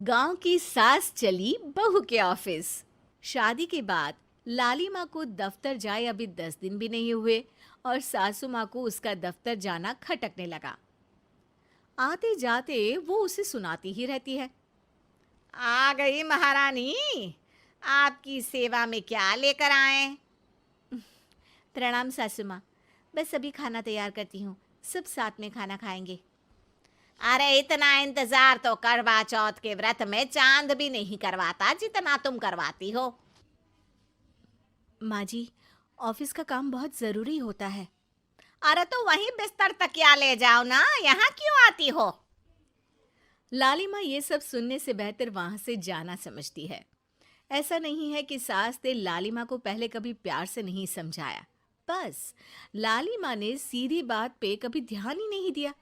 गांव की सास चली बहू के ऑफिस। शादी के बाद लाली माँ को दफ्तर जाए अभी 10 दिन भी नहीं हुए और सासू माँ को उसका दफ्तर जाना खटकने लगा। आते जाते वो उसे सुनाती ही रहती है। आ गई महारानी। आपकी सेवा में क्या लेकर आए? प्रणाम सासू माँ, बस अभी खाना तैयार करती हूँ, सब साथ में खाना खाएंगे। अरे इतना इंतजार तो करवा चौथ के व्रत में चांद भी नहीं करवाता जितना तुम करवाती हो। माँ जी, ऑफिस का काम बहुत ज़रूरी होता है। अरे तो वहीं बिस्तर तकिया ले जाओ ना, यहाँ क्यों आती हो? लाली माँ ये सब सुनने से बेहतर वहां से जाना समझती है। ऐसा नहीं है कि सास ने लाली माँ को पहले कभी प्यार से नहीं समझाया, बस लाली माँ ने सीधी बात पे कभी ध्यान ही नहीं दिया।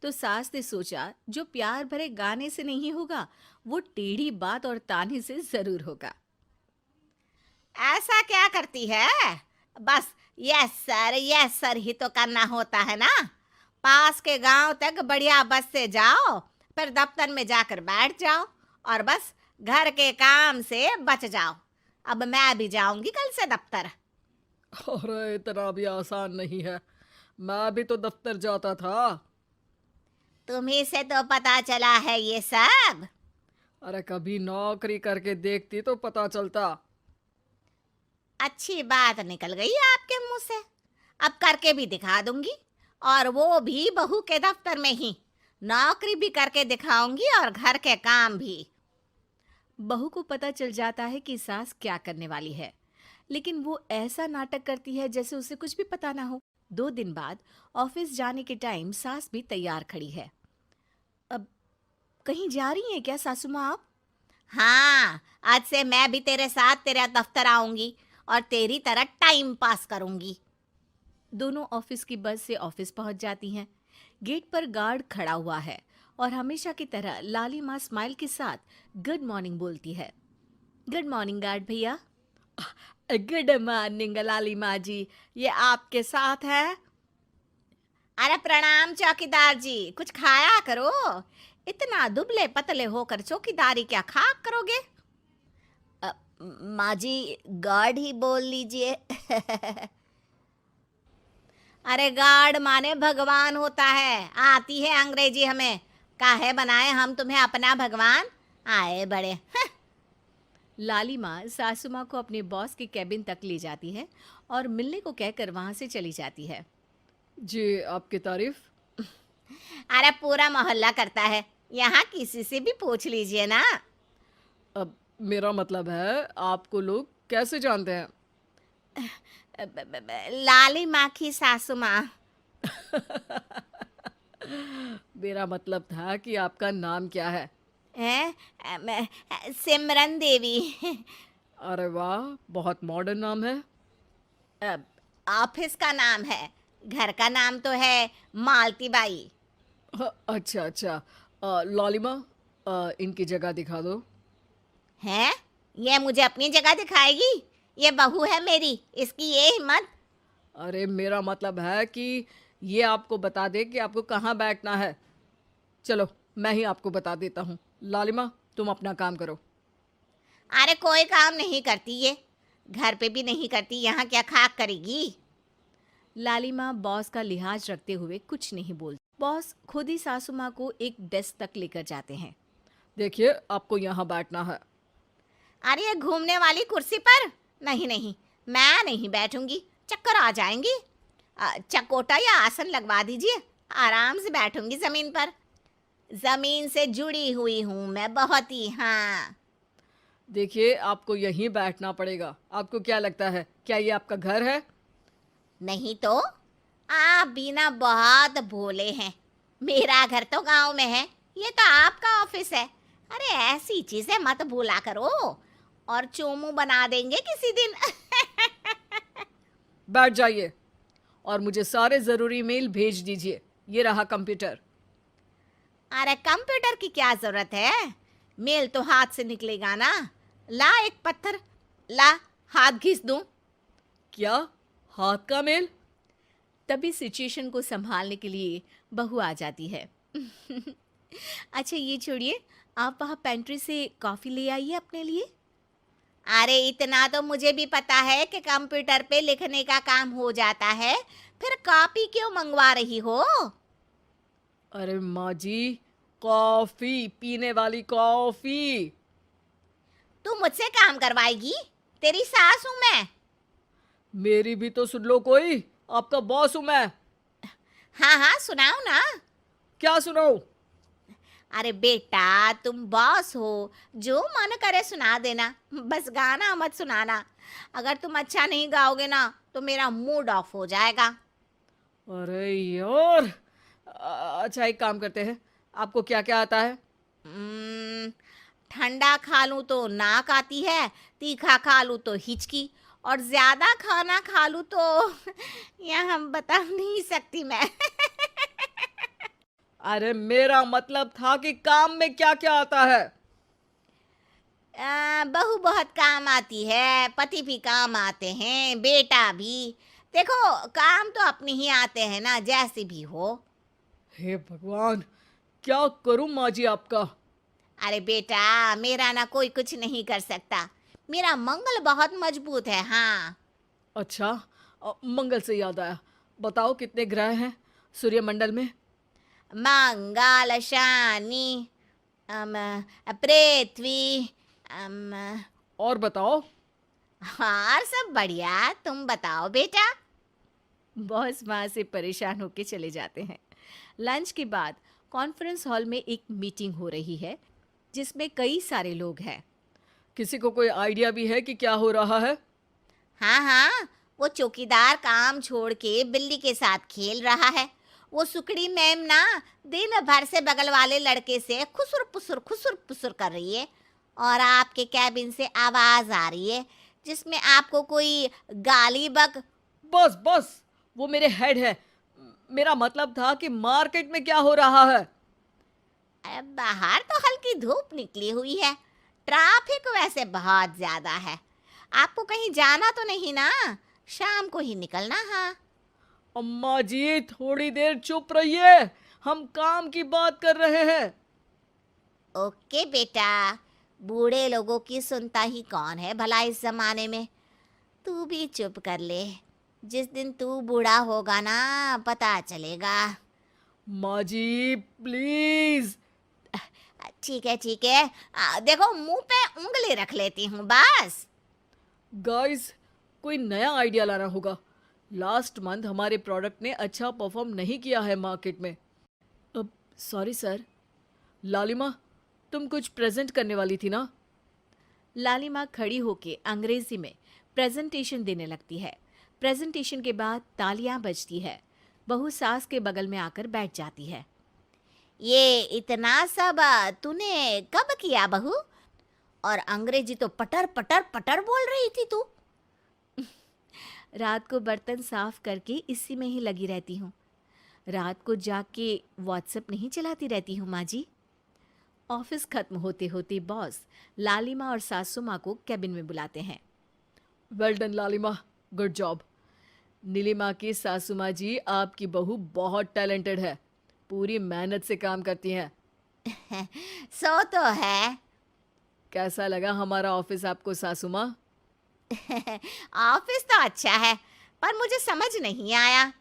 तो सास ने सोचा जो प्यार भरे गाने से नहीं होगा, वो टेढ़ी बात और ताने से जरूर होगा। ऐसा क्या करती है? बस यस सर ही तो करना होता है ना। पास के गांव तक बढ़िया बस से जाओ, फिर दफ्तर में जाकर बैठ जाओ और बस घर के काम से बच जाओ। अब मैं भी जाऊंगी कल से दफ्तर। अरे इतना भी आसान नहीं है। मैं भी तो दफ्तर जाता था। तुम्ही से तो पता चला है ये सब। अरे कभी नौकरी करके देखती तो पता चलता। अच्छी बात निकल गई आपके मुंह से। अब करके भी दिखा दूंगी, और वो भी बहू के दफ्तर में ही। नौकरी भी करके दिखाऊंगी और घर के काम भी। बहू को पता चल जाता है कि सास क्या करने वाली है, लेकिन वो ऐसा नाटक करती है जैसे उसे कुछ भी पता ना हो। 2 दिन बाद ऑफिस जाने के टाइम सास भी तैयार खड़ी है। अब कहीं जा रही हैं क्या सासू माँ आप? हाँ, आज से मैं भी तेरे साथ तेरा दफ्तर आऊंगी और तेरी तरह टाइम पास करूंगी। दोनों ऑफिस की बस से ऑफिस पहुंच जाती हैं। गेट पर गार्ड खड़ा हुआ है और हमेशा की तरह लाली माँ स्माइल के साथ गुड मॉर्निंग बोलती है। गुड मॉर्निंग गार्ड भैया। गुड मॉर्निंग लाली माँ जी, ये आपके साथ है। अरे प्रणाम चौकीदार जी, कुछ खाया करो। इतना दुबले पतले होकर चौकीदारी क्या खा करोगे? माँ जी, गार्ड ही बोल लीजिए। अरे गार्ड माने भगवान होता है, आती है अंग्रेजी हमें। काहे बनाए हम तुम्हें अपना भगवान? आए बड़े। लाली माँ सासू माँ को अपने बॉस के कैबिन तक ले जाती है और मिलने को कहकर वहां से चली जाती है। जी, आपकी तारीफ। अरे पूरा मोहल्ला करता है, यहाँ किसी से भी पूछ लीजिए ना। अब मेरा मतलब है आपको लोग कैसे जानते हैं? लाली माँ की सासू माँ। मेरा मतलब था कि आपका नाम क्या है? है सिमरन देवी। अरे वाह, बहुत मॉडर्न नाम है। अब ऑफिस का नाम है, घर का नाम तो है मालती बाई। अच्छा अच्छा। लॉलिमा, इनकी जगह दिखा दो। है, ये मुझे अपनी जगह दिखाएगी? ये बहू है मेरी, इसकी ये हिम्मत। अरे मेरा मतलब है कि ये आपको बता दे कि आपको कहाँ बैठना है। चलो, मैं ही आपको बता देता हूँ। लालिमा, तुम अपना काम करो। अरे कोई काम नहीं करती ये, घर पे भी नहीं करती, यहाँ क्या खाक करेगी? लाली माँ बॉस का लिहाज रखते हुए कुछ नहीं बोलती। बॉस खुद ही सासू माँ को एक डेस्क तक लेकर जाते हैं। देखिए, आपको यहाँ बैठना है। अरे ये घूमने वाली कुर्सी पर? नहीं नहीं, मैं नहीं बैठूंगी, चक्कर आ जाएंगी। चकोटा या आसन लगवा दीजिए, आराम से बैठूंगी जमीन पर। जमीन से जुड़ी हुई हूँ मैं बहुत ही। हाँ। देखिए, आपको यहीं बैठना पड़ेगा। आपको क्या लगता है, क्या ये आपका घर है? नहीं तो, आप भी ना बहुत भोले हैं। मेरा घर तो गांव में है, ये तो आपका ऑफिस है। अरे ऐसी चीजें मत भूला करो, और चोमू बना देंगे किसी दिन। बैठ जाइए और मुझे सारे ज़रूरी मेल भेज दीजिए। ये रहा कंप्यूटर। अरे कंप्यूटर की क्या जरूरत है, मेल तो हाथ से निकलेगा ना। ला एक पत्थर, ला हाथ घिस दूं। क्या? हाथ का मेल? तभी सिचुएशन को संभालने के लिए बहू आ जाती है। अच्छा ये छोड़िए, आप वहाँ पेंट्री से कॉफ़ी ले आइए अपने लिए। अरे इतना तो मुझे भी पता है कि कंप्यूटर पे लिखने का काम हो जाता है, फिर कॉपी क्यों मंगवा रही हो? अरे माँ जी, कॉफी, पीने वाली कॉफी। तू मुझसे काम करवाएगी? तेरी सास हूं मैं। मेरी भी तो सुन लो कोई, आपका बॉस हूं मैं। हाँ हाँ सुनाओ ना। क्या सुनाऊं? अरे बेटा तुम बॉस हो, जो मन करे सुना देना, बस गाना मत सुनाना। अगर तुम अच्छा नहीं गाओगे ना तो मेरा मूड ऑफ हो जाएगा। अरे यार, अच्छा एक काम करते हैं, आपको क्या क्या आता है? हम्म, ठंडा खा लूं तो नाक आती है, तीखा खा लूं तो हिचकी, और ज्यादा खाना खा लूं तो यह हम बता नहीं सकती मैं। अरे मेरा मतलब था कि काम में क्या क्या आता है। बहू बहुत काम आती है, पति भी काम आते हैं, बेटा भी। देखो काम तो अपने ही आते हैं ना, जैसे भी हो। हे भगवान, क्या करूं माँ जी आपका। अरे बेटा मेरा ना कोई कुछ नहीं कर सकता, मेरा मंगल बहुत मजबूत है। हाँ। अच्छा, मंगल से याद आया, बताओ कितने ग्रह हैं सूर्यमंडल में? मंगल शनि अम, पृथ्वी अम, और बताओ। हाँ सब बढ़िया, तुम बताओ बेटा। बॉस वहाँ से परेशान होके चले जाते हैं। लंच के बाद कॉन्फ्रेंस हॉल में एक मीटिंग हो रही है जिसमें कई सारे लोग हैं। किसी को कोई आइडिया भी है कि क्या हो रहा है? हाँ हाँ, वो चौकीदार काम छोड़ के बिल्ली के साथ खेल रहा है। वो सुकड़ी मैम ना दिन भर से बगल वाले लड़के से खुसुर पुसुर कर रही है, और आपके कैबिन से आवाज आ रही है जिसमें आपको कोई गाली बक। बस बस, वो मेरे हेड है। मेरा मतलब था कि मार्केट में क्या हो रहा है। बाहर तो हल्की धूप निकली हुई है, ट्रैफिक वैसे बहुत ज्यादा है। आपको कहीं जाना तो नहीं ना? शाम को ही निकलना। हाँ। अम्मा जी थोड़ी देर चुप रहिए, हम काम की बात कर रहे हैं। ओके बेटा, बूढ़े लोगों की सुनता ही कौन है भला इस जमाने में। तू भी चुप कर ले, जिस दिन तू बूढ़ा होगा ना पता चलेगा। माँ जी प्लीज। ठीक है ठीक है, देखो मुंह पे उंगली रख लेती हूँ बस। गाइस, कोई नया आइडिया लाना होगा। लास्ट मंथ हमारे प्रोडक्ट ने अच्छा परफॉर्म नहीं किया है मार्केट में। अब सॉरी सर। लालिमा, तुम कुछ प्रेजेंट करने वाली थी ना? लालिमा खड़ी होके अंग्रेजी में प्रेजेंटेशन देने लगती है। प्रेजेंटेशन के बाद तालियां बजती है। बहू सास के बगल में आकर बैठ जाती है। ये इतना सब तूने कब किया बहू? और अंग्रेजी तो पटर पटर पटर बोल रही थी तू। रात को बर्तन साफ करके इसी में ही लगी रहती हूँ। रात को जाग के व्हाट्सएप नहीं चलाती रहती हूँ माँ जी। ऑफिस खत्म होते होते बॉस लालिमा और सासू माँ को कैबिन में बुलाते हैं। वेल डन लालिमा, गुड जॉब। नीलिमा की सासू माँ जी, आपकी बहू बहुत टैलेंटेड है, पूरी मेहनत से काम करती हैं। सो तो है। कैसा लगा हमारा ऑफिस आपको सासू माँ? ऑफिस तो अच्छा है, पर मुझे समझ नहीं आया।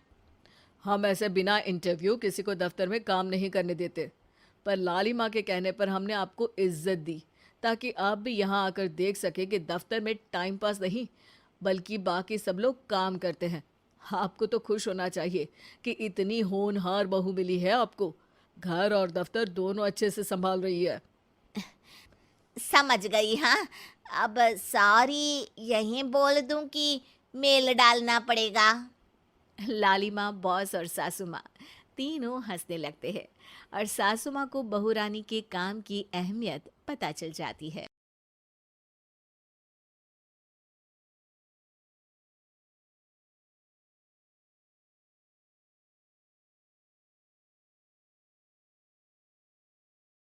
हम ऐसे बिना इंटरव्यू किसी को दफ्तर में काम नहीं करने देते, पर लालिमा के कहने पर हमने आपको इज्जत दी ताकि आप भी यहाँ आकर देख सके कि दफ्तर में टाइम पास नहीं बल्कि बाकी सब लोग काम करते हैं। आपको तो खुश होना चाहिए कि इतनी होनहार बहू मिली है आपको। घर और दफ्तर दोनों अच्छे से संभाल रही है। समझ गई। हाँ, अब सॉरी यहीं बोल दूं कि मेल डालना पड़ेगा? लालिमा, बॉस और सासू माँ तीनों हंसने लगते हैं और सासू माँ को बहू रानी के काम की अहमियत पता चल जाती है।